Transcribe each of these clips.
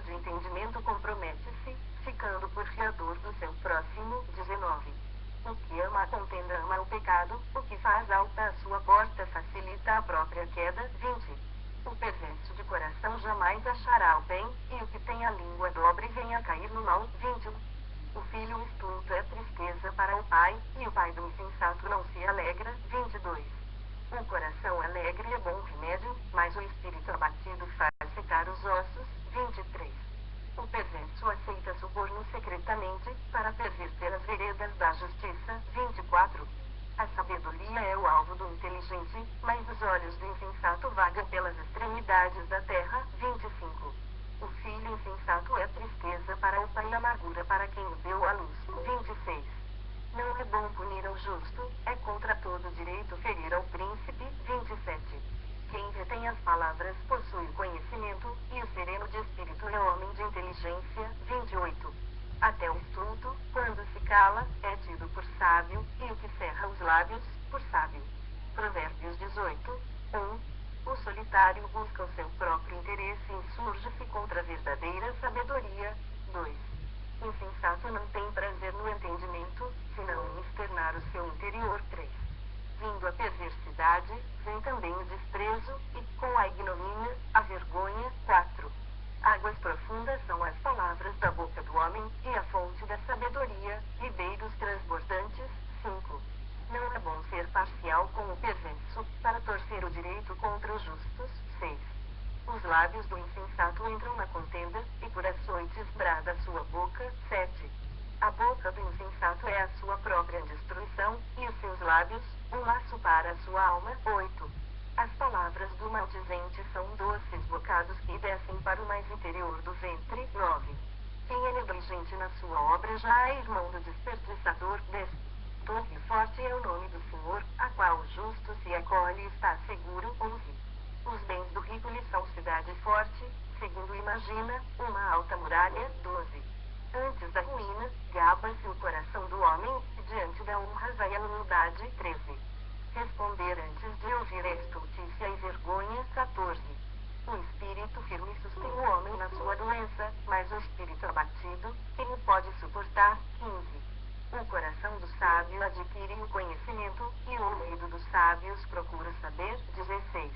de entendimento compromete-se, ficando por fiador do seu próximo. 19. O que ama a contenda ama o pecado, o que faz alta a sua porta facilita a própria queda. 20. O perverso de coração jamais achará o bem, e o que tem a língua dobre vem a cair no mal. 21. O filho estulto é tristeza para o pai, e o pai do insensato não se alegra. 22. O coração alegre é bom remédio, mas o espírito abatido faz secar os ossos. 23. O perverso aceita suborno secretamente, para perverter as veredas da justiça. 24. A sabedoria é o alvo do inteligente, mas os olhos do insensato vagam pelas extremidades da terra. 25. O filho insensato é tristeza para o pai e amargura para quem o deu à luz. 26. Não é bom punir ao justo, é contra todo direito ferir ao príncipe. 27. Quem retém as palavras possui o conhecimento, e o sereno de espírito é homem de inteligência. 28. Até o estulto, quando se cala, é tido por sábio, e o que cerra os lábios, por sábio. Provérbios 18. 1. O solitário busca o seu próprio interesse e insurge-se contra a verdadeira sabedoria. 2. O insensato não tem prazer no entendimento, senão em externar o seu interior. 3. Vindo a perversidade, vem também o desprezo, e, com a ignomínia, a vergonha. 4. Águas profundas são as palavras da boca do homem, e a fonte da sabedoria, ribeiros transbordantes. 5. Não é bom ser parcial com o perverso, para torcer o direito contra os justos. 6. Os lábios do insensato entram na contenda, e por açoites brada a sua boca. 7. A boca do insensato é a sua própria destruição, e os seus lábios, um laço para a sua alma. 8. As palavras do maldizente são doces bocados que descem para o mais interior do ventre. 9. Quem é negligente na sua obra já é irmão do desperdiçador. 10. Torre forte é o nome do Senhor, a qual o justo se acolhe e está seguro. 11. Os bens do rico lhe são cidade forte, segundo imagina, uma alta muralha. 12. Antes da ruína, gaba-se o coração do homem, e diante da honra vai a humildade. 13. Responder antes de ouvir é estultícia e vergonha. 14. O espírito firme sustém o homem na sua doença, mas o espírito abatido, quem o pode suportar? 15. O coração do sábio adquire o conhecimento, e o ouvido dos sábios procura saber. 16.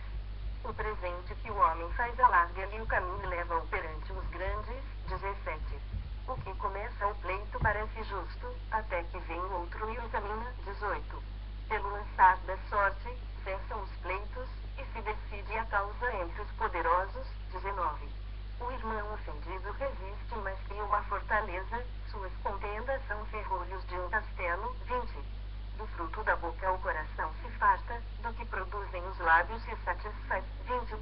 O presente que o homem faz alarga-lhe o caminho e leva-o perante os grandes. 17. O que começa o pleito parece justo, até que vem outro e o examina. 18. Pelo lançar da sorte, cessam os pleitos, e se decide a causa entre os poderosos. 19. O irmão ofendido resiste mais que uma fortaleza, suas contendas são ferrolhos de um castelo. 20. Do fruto da boca o coração se farta, do que produzem os lábios se satisfaz. 21.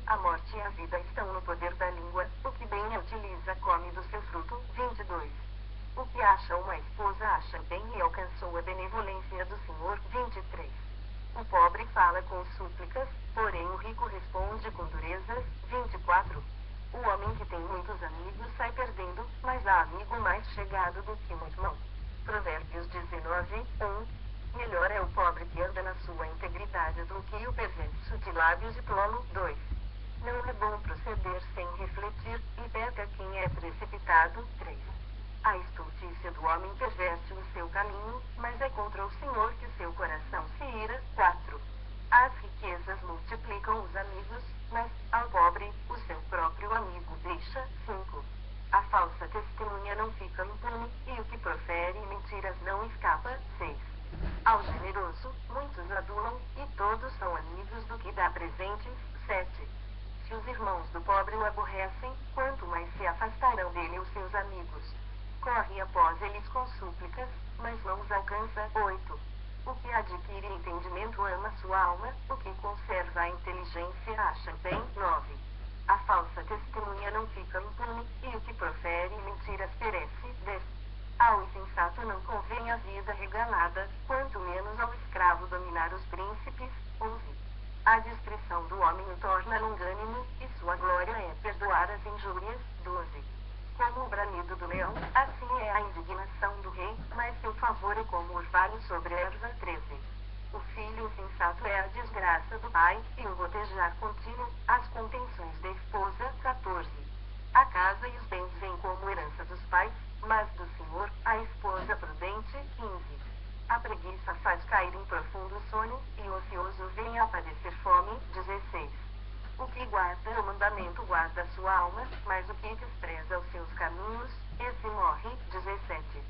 A morte e a vida estão no poder da língua, o que bem a utiliza come do seu fruto. 22. O que acha uma esposa acha bem e alcançou a benevolência do Senhor. 23. O pobre fala com súplicas, porém o rico responde com durezas. 24. O homem que tem muitos amigos sai perdendo, mas há amigo mais chegado do que muito irmão. Provérbios 19. 1. Melhor é o pobre que anda na sua integridade do que o perverso de lábios e tolo. 2. Não é bom proceder sem refletir, e peca quem é precipitado. 3. A estultícia do homem perverte o seu caminho, mas é contra o Senhor que seu coração se ira. 4. As riquezas multiplicam os amigos, mas, ao pobre, o seu próprio amigo deixa. 5. A falsa testemunha não fica impune, e o que profere mentiras não escapa. 6. Ao generoso, muitos adulam, e todos são amigos do que dá presentes. 7. Se os irmãos do pobre o aborrecem, quanto mais se afastarão dele os seus amigos. Corre após eles com súplicas, mas não os alcança. 8. O que adquire entendimento ama sua alma, o que conserva a inteligência acha bem. 9. A falsa testemunha não fica impune, e o que profere mentiras perece. 10. Ao insensato não convém a vida regalada, quanto menos ao escravo dominar os príncipes. 11. A discrição do homem o torna longânimo, e sua glória é perdoar as injúrias. 12. Como o bramido do leão, assim é a indignação do rei, mas seu favor é como orvalho sobre a erva. 13. O filho insensato é a desgraça do pai, e o gotejar contínuo, as contenções da esposa. 14. A casa alma, mas o que despreza os seus caminhos, esse morre. 17.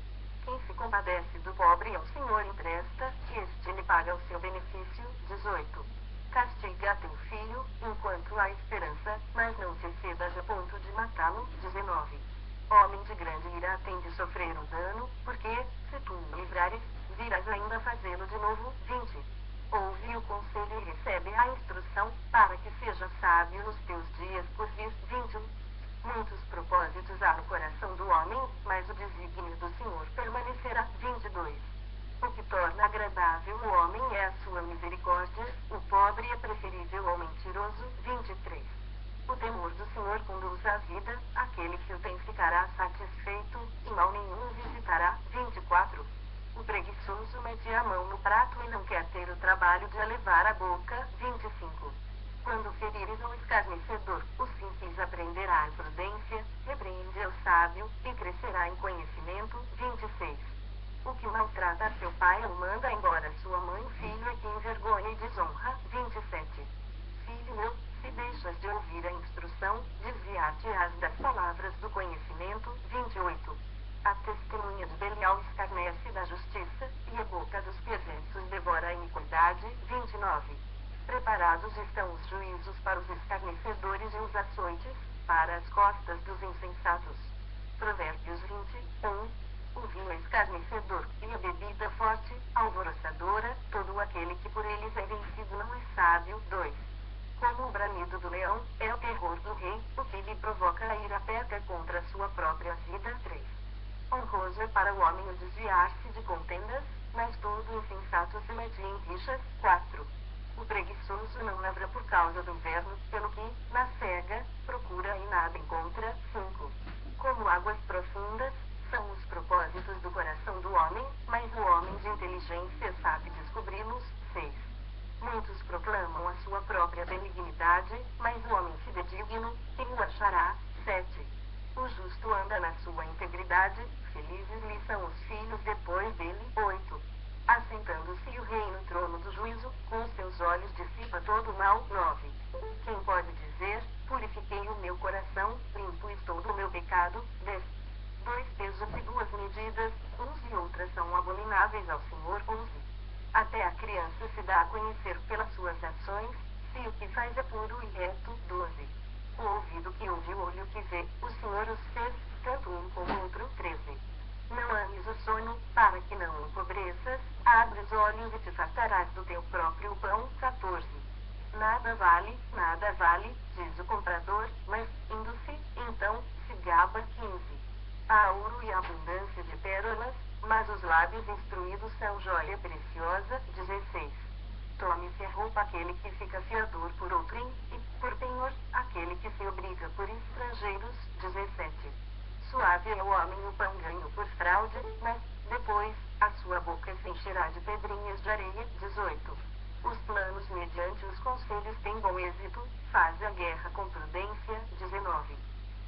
Quem se compadece do pobre ao Senhor empresta, e este lhe paga o seu benefício. 18. Castiga teu filho, enquanto há esperança, mas não te cedas a ponto de matá-lo. 19. Homem de grande ira tem de sofrer um dano, porque, se tu o livrares, virás ainda fazê-lo de novo. 20. Ouve o conselho e recebe a instrução, para que seja sábio nos teus dias por vir. 21. Muitos propósitos há no coração do homem, mas o desígnio do Senhor permanecerá. 22. O que torna agradável o homem é a sua misericórdia, o pobre é preferível ao mentiroso. 23. O temor do Senhor conduz à vida, aquele que o tem ficará satisfeito, e mal nenhum o visitará. 24. O preguiçoso mete a mão no prato e não quer ter o trabalho de a levar à boca. 25. Quando ferires um escarnecedor, o simples aprenderá a prudência, repreende o sábio, e crescerá em conhecimento. 26. O que maltrata seu pai o manda embora sua mãe, filho é que envergonha e desonra. 27. Filho meu, se deixas de ouvir a instrução, desviar-te-ás das palavras do conhecimento. 28. A testemunha de Belial escarnece da justiça, e a boca dos perversos devora a iniquidade. 29. Preparados estão os juízos para os escarnecedores e os açoites, para as costas dos insensatos. Provérbios 21. O vinho é escarnecedor, e a bebida forte, alvoroçadora, todo aquele que por eles é vencido não é sábio. 2. Como o bramido do leão, é o terror do rei, o que lhe provoca a ira peca contra a sua própria vida. 3. Honroso é para o homem o desviar-se de contendas, mas todo insensato se mete em rixas. 4. O preguiçoso não lavra por causa do inverno, pelo que, na cega, procura e nada encontra. 5. Como águas profundas, são os propósitos do coração do homem, mas o homem de inteligência sabe descobri-los. 6. Muitos proclamam a sua própria benignidade, mas o homem fidedigno, quem o achará? 7. O justo anda na sua integridade, felizes lhe são os filhos depois dele. 8. Assentando-se o rei no trono do juízo, com os seus olhos dissipa todo o mal. 9. Quem pode dizer, purifiquei o meu coração, limpo estou do meu pecado? 10. 2 pesos e 2 medidas, uns e outras são abomináveis ao Senhor. 11. Até a criança se dá a conhecer pelas suas ações, se o que faz é puro e reto. 12. O ouvido que ouve, o olho que vê, o Senhor os fez, tanto um como o outro. 13. Não ames o sono, para que não empobreças, abre os olhos e te fartarás do teu próprio pão. 14. Nada vale, diz o comprador, mas, indo-se, então, se gaba. 15. Há ouro e abundância de pérolas, mas os lábios instruídos são joia preciosa. 16. Tome-se a roupa aquele que fica fiador por outrem, e, por penhor, aquele que se obriga por estrangeiros. 17. Suave é o homem o pão ganho por fraude, mas, depois, a sua boca se encherá de pedrinhas de areia. 18. Os planos mediante os conselhos têm bom êxito, faz a guerra com prudência. 19.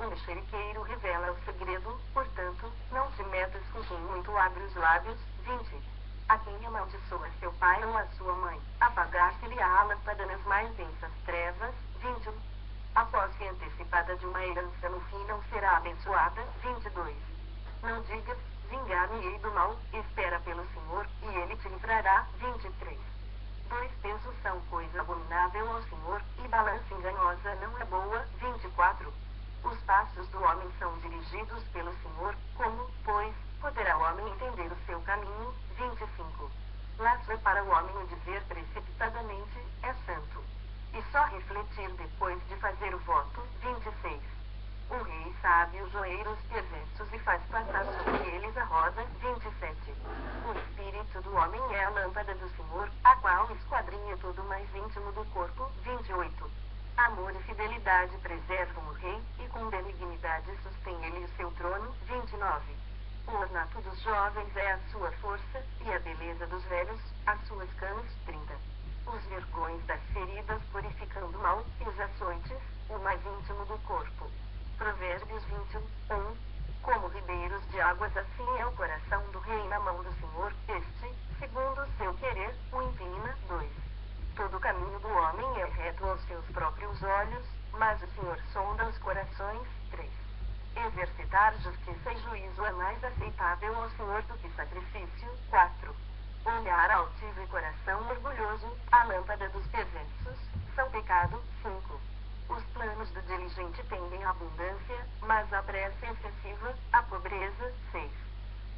O mexeriqueiro revela o segredo, portanto, não te metas com quem muito abre os lábios. 20. A quem amaldiçoa seu pai ou a sua mãe, apagar-se-lhe-á a lâmpada nas mais densas trevas. 21. A posse antecipada de uma herança no fim não será abençoada. 22. Não digas, vingar-me-ei do mal, espera pelo Senhor, e ele te livrará. 23. 2 pesos são coisa abominável ao Senhor, e balança enganosa não é boa. 24. Os passos do homem são dirigidos pelo Senhor, como, pois, poderá o homem entender o seu caminho? 25. Laço é para o homem o dizer precipitadamente, é santo. E só refletir depois de fazer o voto. 26. O rei sabe os joeiros perversos e faz passar sobre eles a roda. 27. O espírito do homem é a lâmpada do Senhor, a qual esquadrinha todo o mais íntimo do corpo. 28. Amor e fidelidade preservam o rei, e com benignidade sustém ele o seu trono. 29. O ornato dos jovens é a sua força, e a beleza dos velhos, as suas canas. 30. Os vergões das feridas purificando o mal, e os açoites, o mais íntimo do corpo. Provérbios 21. Como ribeiros de águas, assim é o coração do rei na mão do Senhor, este, segundo o seu querer, o inclina. 2. todo o caminho do homem é reto aos seus próprios olhos, mas o Senhor sonda os corações. 3. Exercitar justiça e juízo é mais aceitável ao Senhor do que sacrifício. 4. Olhar altivo e coração orgulhoso, a lâmpada dos perversos, são pecado. 5. Os planos do diligente tendem à abundância, mas a pressa excessiva, à pobreza. 6.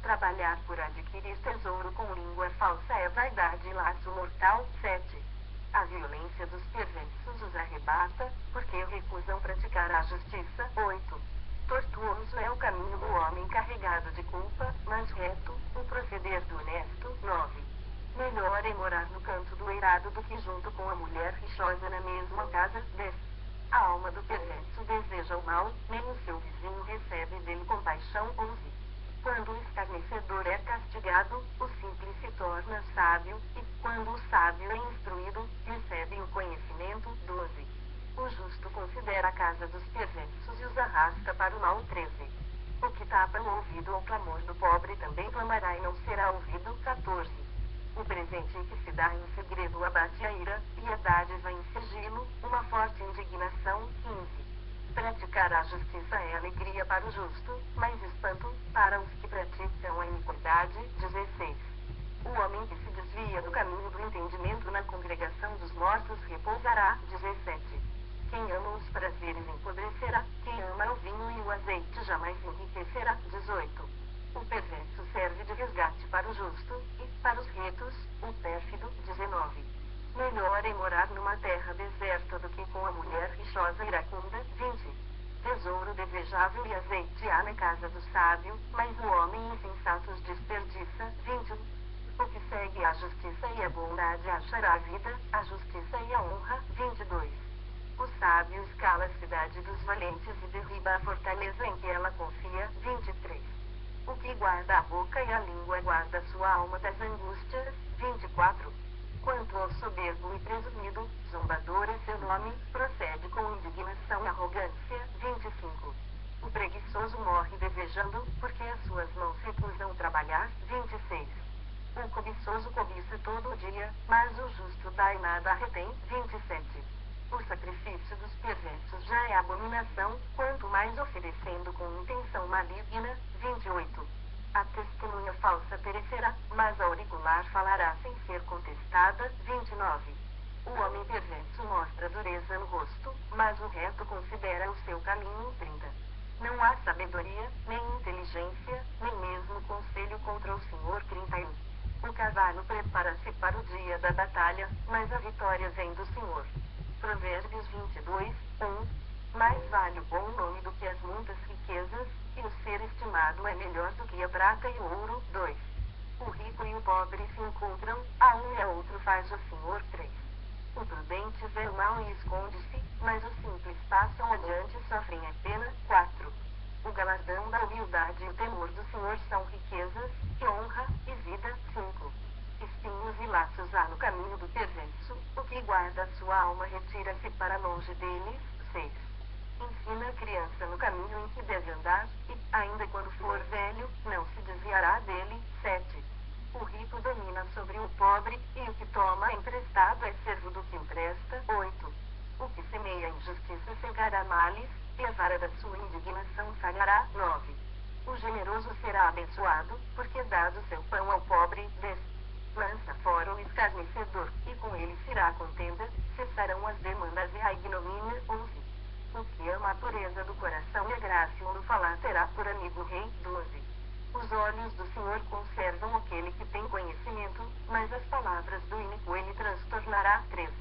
Trabalhar por adquirir tesouro com língua falsa é vaidade e laço mortal. 7. A violência dos perversos os arrebata, porque recusam praticar a justiça. 8. Tortuoso é o caminho do homem carregado de culpa, mas reto, o proceder do honesto. 9. Melhor é morar no canto do eirado do que junto com a mulher rixosa na mesma casa. 10. A alma do perverso deseja o mal, nem o seu vizinho recebe dele compaixão. 11. Quando o escarnecedor é castigado, o simples se torna sábio, e, quando o sábio é instruído, recebe o conhecimento. 12. O justo considera a casa dos perversos e os arrasta para o mal. 13. O que tapa o ouvido ao clamor do pobre também clamará e não será ouvido. 14. O presente que se dá em segredo abate a ira, e a dádiva em sigilo, uma forte indignação. 15. Praticar a justiça é alegria para o justo, mas espanto para os que praticam a iniquidade. 16. O homem que se desvia do caminho do entendimento na congregação dos mortos repousará. 17. Quem ama os prazeres empodrecerá, quem ama o vinho e o azeite jamais enriquecerá. 18. O perverso serve de resgate para o justo, e, para os retos, o pérfido. 19. Melhor é morar numa terra deserta do que com a mulher rixosa e iracunda. 20. Tesouro desejável e azeite há na casa do sábio, mas o homem insensato os desperdiça. 21. O que segue a justiça e a bondade achará a vida, a justiça e a honra. 22. O sábio escala a cidade dos valentes e derriba a fortaleza em que ela confia. 23. O que guarda a boca e a língua guarda sua alma das angústias. 24. Quanto ao soberbo e presumido, zombador é seu nome, procede com indignação e arrogância. 25. O preguiçoso morre desejando, porque as suas mãos recusam trabalhar. 26. O cobiçoso cobiça todo o dia, mas o justo dá e nada retém. 27. O sacrifício dos perversos já é abominação, quanto mais oferecendo com intenção maligna. 28. A testemunha falsa perecerá, mas a auricular falará sem ser contestada. 29. O homem perverso mostra dureza no rosto, mas o reto considera o seu caminho. 30. Não há sabedoria, nem inteligência, nem mesmo conselho contra o Senhor. 31. O cavalo prepara-se para o dia da batalha, mas a vitória vem do Senhor. Provérbios 22, 1. Mais vale o bom nome do que as muitas riquezas, e o ser estimado é melhor do que a prata e o ouro. 2. O rico e o pobre se encontram, a um e a outro faz o Senhor. 3. O prudente vê o mal e esconde-se, mas os simples passam adiante e sofrem a pena. 4. O galardão da humildade e o temor do Senhor são riquezas, e honra, e vida. 5. Espinhos e laços há no caminho do perverso, o que guarda a sua alma retira-se para longe deles. 6. Ensina a criança no caminho em que deve andar, e, ainda quando for velho, não se desviará dele. 7. O rico domina sobre o pobre, e o que toma emprestado é servo do que empresta. 8. O que semeia injustiça cegará males, e a vara da sua indignação falhará. 9. O generoso será abençoado, porque dado seu pão ao pobre. 10. Lança fora o escarnecedor, e com ele será contenda, cessarão as demandas e a ignomínia. 11. O que ama a pureza do coração e a graça e o no falar terá por amigo o rei. 12. Os olhos do Senhor conservam aquele que tem conhecimento, mas as palavras do ímpio ele transtornará. 13.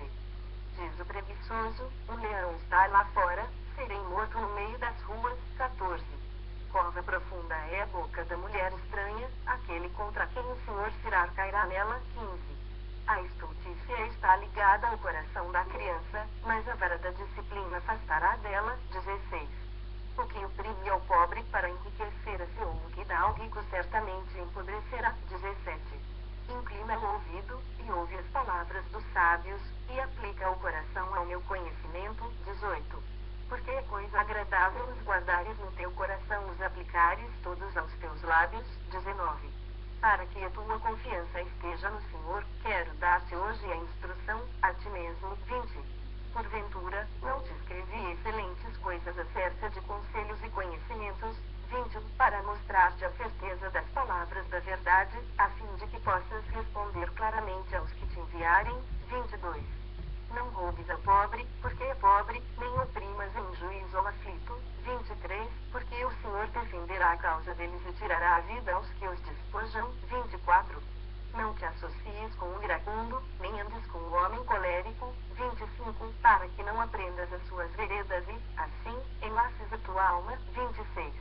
Diz o preguiçoso, o leão está lá fora, serei morto no meio das ruas. 14. Cova profunda é a boca da mulher estranha, aquele contra quem o Senhor se irá cairá nela. 15. A estultícia está ligada ao coração da criança, mas a vara da disciplina afastará dela. 16. O que oprime ao pobre para enriquecer a seu, o que dá ao rico certamente empodrecerá. 17. Inclina o ouvido, e ouve as palavras dos sábios, e aplica o coração ao meu conhecimento. 18. Porque é coisa agradável os guardares no teu coração, os aplicares todos aos teus lábios. 19. Para que a tua confiança esteja no Senhor, quero dar-te hoje a instrução, a ti mesmo. 20. Porventura, não te escrevi excelentes coisas acerca de conselhos e conhecimentos. 21. Para mostrar-te a certeza das palavras da verdade, a fim de que possas responder claramente aos que te enviarem. 22. Não roubes ao pobre, porque é pobre, nem oprimas em juízo ao aflito. 23. Porque o Senhor defenderá a causa deles e tirará a vida aos que os despojam. 24. Não te associes com o iracundo, nem andes com o homem colérico. 25. Para que não aprendas as suas veredas e, assim, enlaces a tua alma. 26.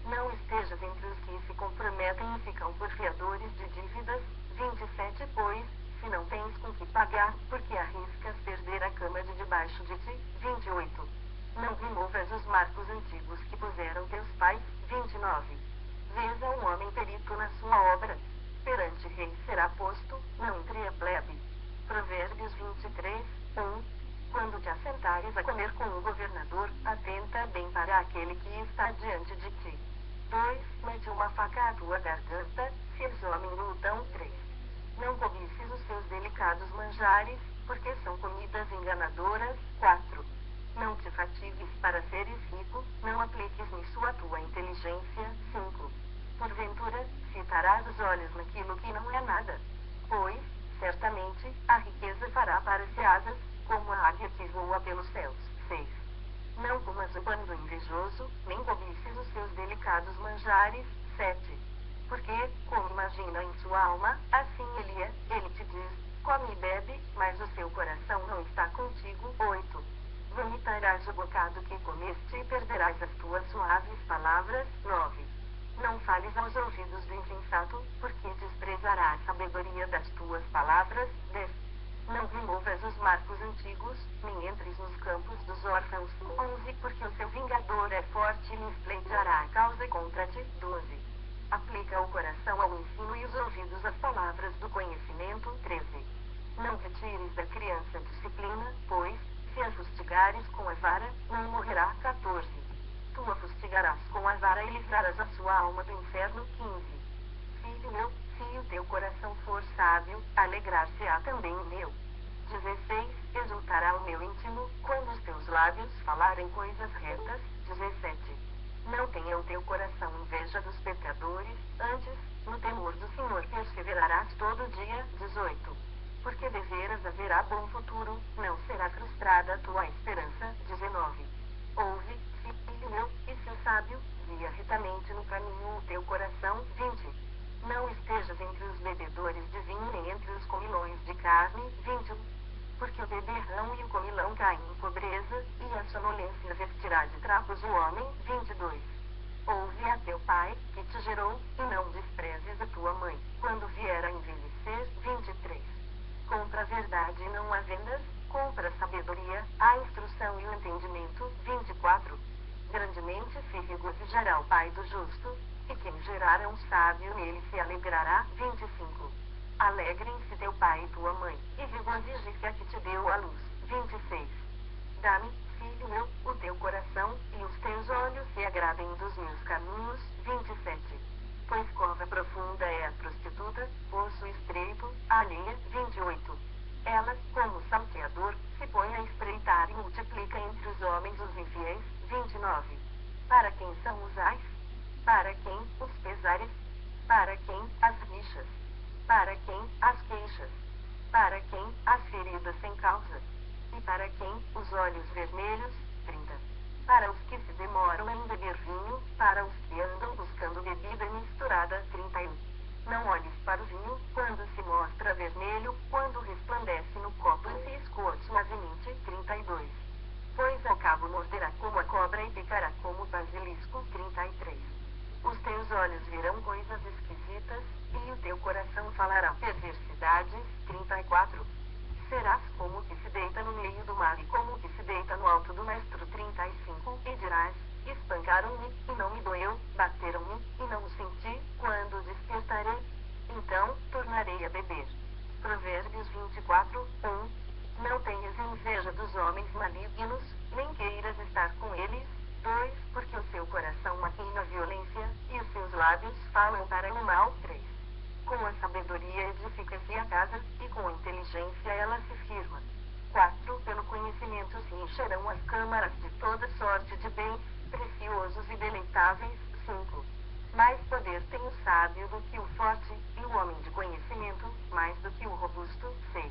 Não estejas entre os que se comprometem e ficam por fiadores de dívidas. 27. Pois, se não tens com que pagar, porque arriscas perder a cama de debaixo de ti. 28. Não removas os marcos antigos que puseram teus pais. 29. Vês a um homem perito na sua obra. Perante rei será posto, não entre a plebe. Provérbios 23, 1. Quando te assentares a comer com o governador, atenta bem para aquele que está diante de ti. 2. Mete uma faca à tua garganta, se és homem lutam. 3. Não cobices os seus delicados manjares, porque são comidas enganadoras. 4. Não te fatigues para seres rico, não apliques nisso a tua inteligência. 5. Porventura, fitarás os olhos naquilo que não é nada. Pois, certamente, a riqueza fará para-se asas, como a águia que voa pelos céus. 6. Não comas o pão do invejoso, nem cobices os seus delicados manjares. 7. Porque, como imagina em sua alma, assim ele é, ele te diz, come e bebe, mas o seu coração não está contigo. 8. Vomitarás o bocado que comeste e perderás as tuas suaves palavras. 9. Não fales aos ouvidos do insensato, porque desprezará a sabedoria das tuas palavras. 10. Não removas os marcos antigos, nem entres nos campos dos órfãos. 11. Porque o seu vingador é forte e lhes pleiteará a causa contra ti. 12. Aplica o coração ao ensino e os ouvidos às palavras do conhecimento. 13. Não retires da criança disciplina, pois, se a fustigares com a vara, não morrerá. 14. Tu a fustigarás com a vara e livrarás a sua alma do inferno. 15. Filho meu, se o teu coração for sábio, alegrar-se-á também o meu. 16. Exultará o meu íntimo, quando os teus lábios falarem coisas retas. 17. Não tenha o teu coração inveja dos pecadores, antes, no temor do Senhor perseverarás todo dia. 18. Porque deveras haverá bom futuro, não será frustrada a tua esperança. 19. Ouve, filho meu, e se o sábio, guia retamente no caminho o teu coração. 20. Não estejas entre os bebedores de vinho nem entre os comilões de carne. 21. Porque o beberrão e o comilão caem em pobreza, e a sonolência vestirá de trapos o homem. 22. Ouve a teu pai, que te gerou, e não desprezes a tua mãe, quando vier a envelhecer. 23. Compra a verdade e não a vendas, compra a sabedoria, a instrução e o entendimento. 24. Grandemente se regozijará o pai do justo, e quem gerar um sábio nele se alegrará. 25. Alegrem-se teu pai e tua mãe, e regozije-se a que te deu a luz. 26. Dá-me, filho meu, o teu coração, e os teus olhos se agradem dos meus caminhos. 27. Pois cova profunda é a prostituta, poço estreito, a alheia. 28. Ela, como salteador, se põe a espreitar e multiplica entre os homens os infiéis. 29. Para quem são os ais? Para quem os pesares? Para quem as rixas? Para quem as queixas? Para quem as feridas sem causa? E para quem os olhos vermelhos? 30. Para os que se demoram em beber vinho, para os que andam buscando bebida misturada. 31. Não olhes para o vinho, quando se mostra vermelho, quando resplandece no copo e se escoa suavemente. 32. Pois ao cabo morderá como a cobra e picará como o basilisco. 33. Os teus olhos verão coisas esquisitas, e o teu coração falará perversidades. 34. Serás como o que se deita no meio do mar e como o que se deita no alto do mastro. 35. E dirás, espancaram-me, e não me doeu, bateram-me, e não o senti, quando despertarei, então, tornarei a beber. Provérbios 24, 1. Não tenhas inveja dos homens malignos, nem queiras estar com eles. 2. Porque o seu coração maquina a violência, e os seus lábios falam para o mal. 3. Com a sabedoria edifica-se a casa, e com a inteligência ela se firma. 4. Pelo conhecimento se encherão as câmaras de toda sorte de bens, preciosos e deleitáveis. 5. Mais poder tem o sábio do que o forte, e o homem de conhecimento, mais do que o robusto. 6.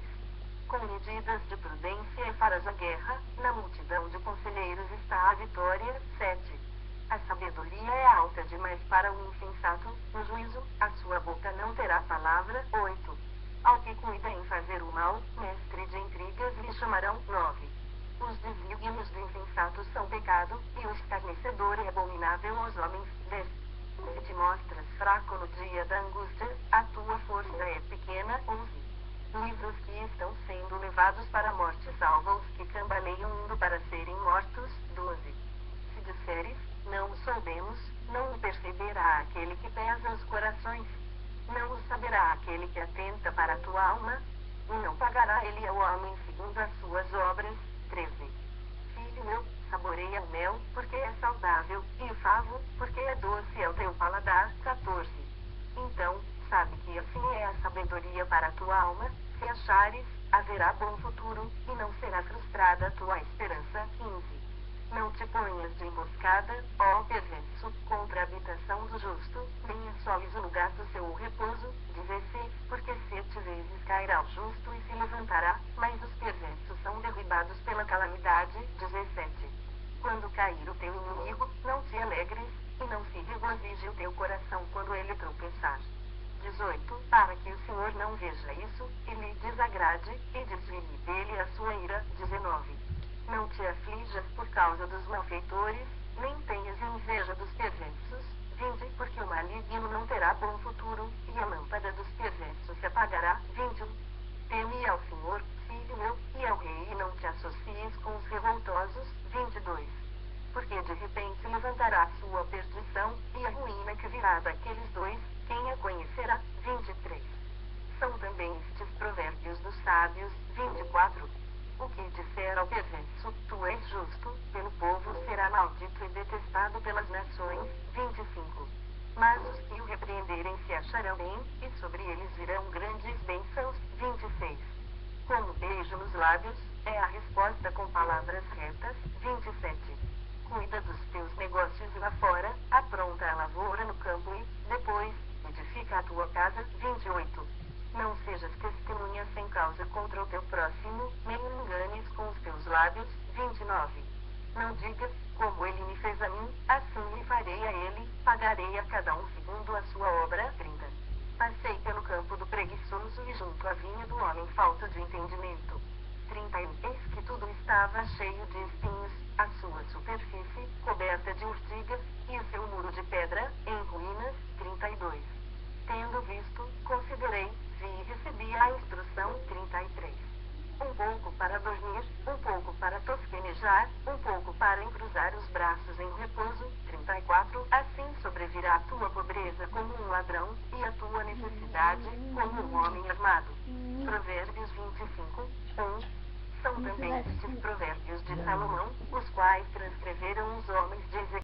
Com medidas de prudência farás a guerra, na multidão de conselheiros está a vitória. 7. A sabedoria é alta demais para o insensato, no juízo, a sua boca não terá palavra. 8. Ao que cuida em fazer o mal, mestre de intrigas lhe chamarão. 9. Os desígnios do insensato são pecado, e o escarnecedor é abominável aos homens. 10. Se te mostras fraco no dia da angústia, a tua força é pequena. 11. Livros que estão sendo levados para a morte salva os que cambaleiam indo para serem mortos. 12. Se disseres, não o soubemos, não o perceberá aquele que pesa os corações. Não o saberá aquele que atenta para a tua alma, e não pagará ele ao homem segundo as suas obras. 13. Filho meu, saboreia o mel, porque é saudável, e o favo, porque é doce ao teu paladar. 14. Então, sabe que assim é a sabedoria para a tua alma, se achares, haverá bom futuro, e não será frustrada a tua esperança. 15. Não te ponhas de emboscada, ó perverso, contra a habitação do justo, nem assoles o lugar do seu repouso. 16. Porque 7 vezes cairá o justo e se levantará, mas os perversos são derribados pela calamidade. 17. Quando cair o teu inimigo, não te alegres, e não se regozije o teu coração quando ele tropeçar. 18. Para que o Senhor não veja isso, e lhe desagrade, e desvie dele a sua ira. 19. Não te aflijas por causa dos malfeitores, nem tenhas inveja dos perversos. 20. Porque o maligno não terá bom futuro, e a lâmpada dos perversos se apagará. 21. Teme ao Senhor, filho meu, e ao rei, e não te associes com os revoltosos. 22. Porque de repente levantará a sua perdição, e a ruína que virá daqueles dois, quem a conhecerá? 23. São também estes provérbios dos sábios. 24. O que disser ao perverso, tu és justo, pelo povo será maldito e detestado pelas nações. 25. Mas os que o repreenderem se acharão bem, e sobre eles virão grandes bênçãos. 26. Como beijo nos lábios, é a resposta com palavras retas. 27. Cuida dos teus negócios lá fora, apronta a lavoura no campo e, depois, edifica a tua casa. 28. Não sejas testemunha sem causa contra o teu próximo, nem o enganes com os teus lábios. 29. Não digas, como ele me fez a mim, assim lhe farei a ele, pagarei a cada um segundo a sua obra. 30. Passei pelo campo do preguiçoso e junto à vinha do homem falto de entendimento. 31. Eis que tudo estava cheio de espinhos, a sua superfície, coberta de urtigas, e o seu muro de pedra, em ruínas. 32. Tendo visto, considerei, vi e recebi a instrução. 33. Um pouco para dormir, um pouco para tosquenejar, um pouco para encruzar os braços em repouso. 34. Assim sobrevirá a tua pobreza como um ladrão, e a tua necessidade, como um homem armado. Provérbios 25, 1. São também estes provérbios de Salomão, os quais transcreveram os homens de Ezequiel.